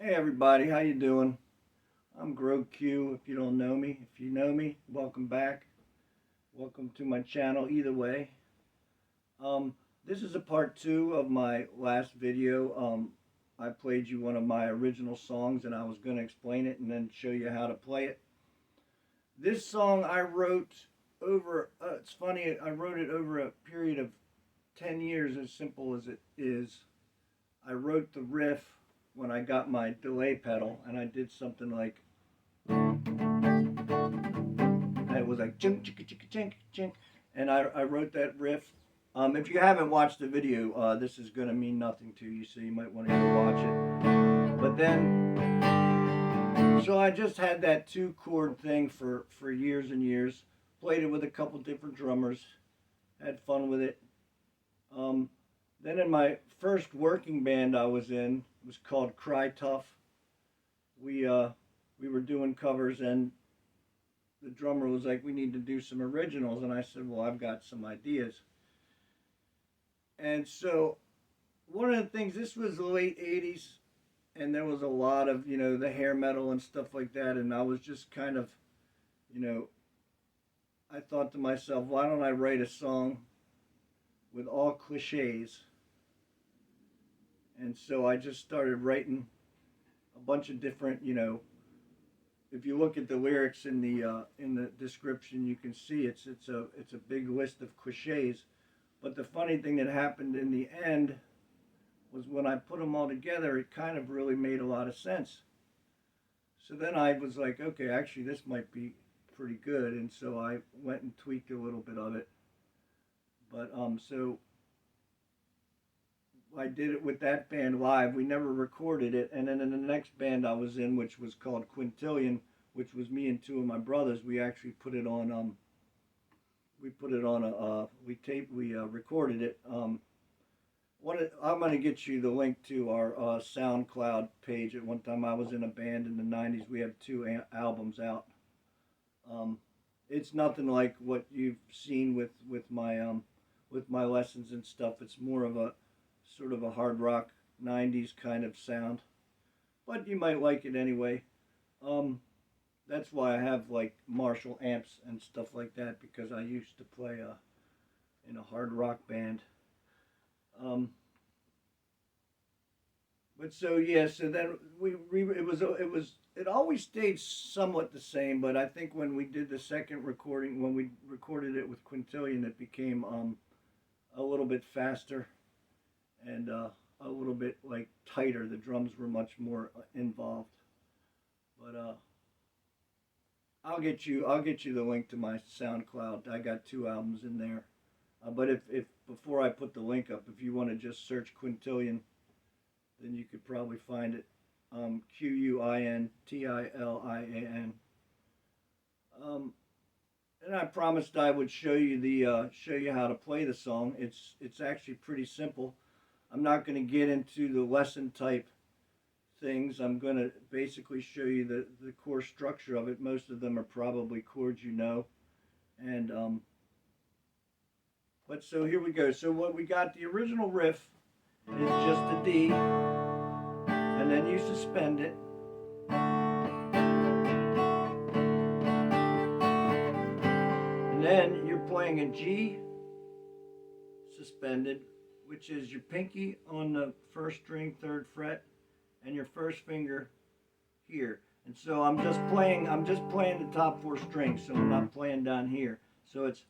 Hey everybody, how you doing? I'm Grog Q. If you don't know me, if you know me, welcome back. Welcome to my channel. Either way, um, this is a part two of my last video. I played you one of my original songs, and I was going to explain it and then show you how to play it. This song I wrote over. It's funny. I wrote it over a period of 10 years, as simple as it is. I wrote the riff when I got my delay pedal, and I did something like, and it was like chink chink chink chink chink, and I wrote that riff. If you haven't watched the video, this is going to mean nothing to you, so you might want to go watch it. But then, so I just had that 2-chord thing for years and years. Played it with a couple different drummers, had fun with it. Then in my first working band I was in, it was called Cry Tough. We were doing covers, and the drummer was like, we need to do some originals, and I said, well, I've got some ideas. And so one of the things, this was the late 80s, and there was a lot of, the hair metal and stuff like that, and I was just kind of, I thought to myself, why don't I write a song with all cliches? And so I just started writing a bunch of different, if you look at the lyrics in the description, you can see it's a big list of cliches. But the funny thing that happened in the end was when I put them all together, it kind of really made a lot of sense. So then I was like, okay, actually this might be pretty good, and so I went and tweaked a little bit of it. But so I did it with that band live. We never recorded it. And then in the next band I was in, which was called Quintillion, which was me and two of my brothers, we actually put it on, we recorded it. I'm going to get you the link to our SoundCloud page. At one time I was in a band in the 90s. We have 2 albums out. It's nothing like what you've seen with my lessons and stuff. It's more of a sort of a hard rock 90s kind of sound, but you might like it anyway. That's why I have like Marshall amps and stuff like that, because I used to play in a hard rock band. But so yeah, so then it always stayed somewhat the same, but I think when we did the second recording, when we recorded it with Quintillion, it became a little bit faster and a little bit like tighter. The drums were much more involved. But I'll get you the link to my SoundCloud. I got 2 albums in there. But if before I put the link up, if you want to just search Quintillion, then you could probably find it. Quintillian. And I promised I would show you how to play the song. It's actually pretty simple. I'm not going to get into the lesson type things. I'm going to basically show you the core structure of it. Most of them are probably chords and but so here we go. So what we got, the original riff is just a D, and then you suspend it. And then you're playing a G suspended, which is your pinky on the 1st string, 3rd fret, and your 1st finger here. And so I'm just playing the top 4 strings, so I'm not playing down here. So it's,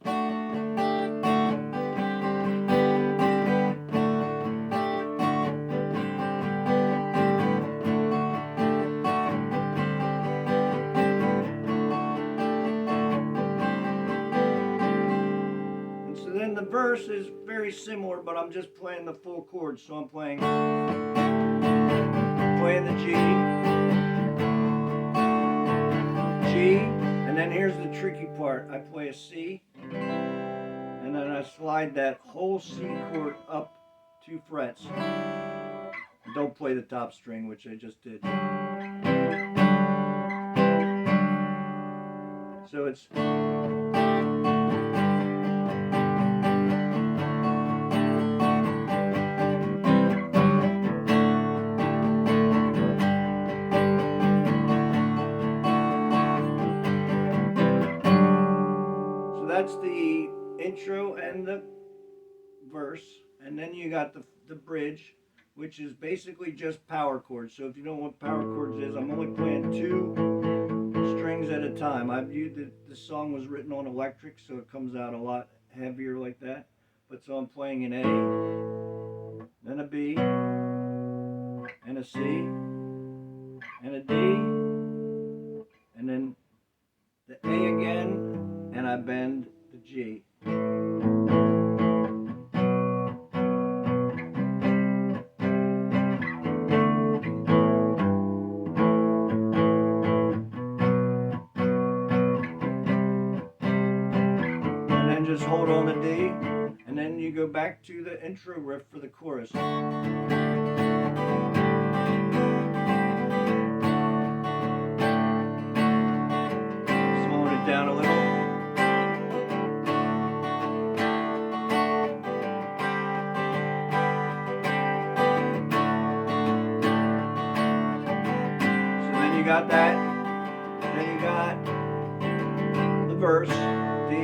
the verse is very similar, but I'm just playing the full chords. So I'm playing the G, and then here's the tricky part. I play a C, and then I slide that whole C chord up 2 frets. Don't play the top string, which I just did. So it's, verse, and then you got the bridge, which is basically just power chords. So if you don't know what power chords is, I'm only playing 2 strings at a time. I've used the song was written on electric, so it comes out a lot heavier like that. But so I'm playing an A, then a B, and a C, and a D, and then the A again, and I bend the G. And then just hold on the D, and then you go back to the intro riff for the chorus. Down a little. So then you got that. Then you got the verse. D.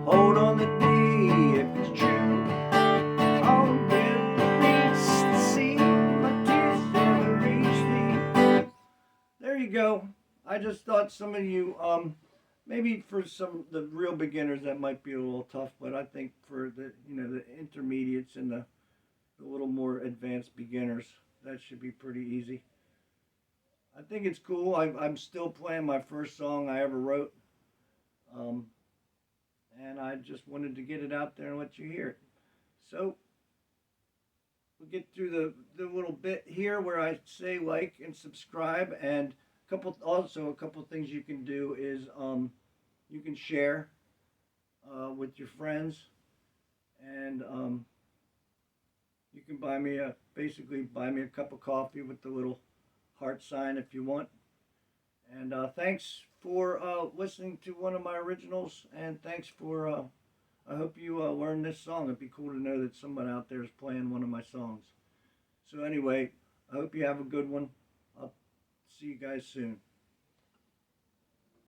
Hold on the D if it's true. All will reach the C. My tears never reach thee. There you go. I just thought some of you, maybe for some the real beginners that might be a little tough, but I think for the the intermediates and the little more advanced beginners, that should be pretty easy. I think it's cool. I'm still playing my first song I ever wrote. And I just wanted to get it out there and let you hear it. So we'll get through the little bit here where I say like and subscribe, and a couple things you can do is you can share with your friends, and you can basically buy me a cup of coffee with the little heart sign if you want. And thanks for listening to one of my originals, and thanks for, I hope you learned this song. It'd be cool to know that someone out there is playing one of my songs. So anyway, I hope you have a good one. I'll see you guys soon.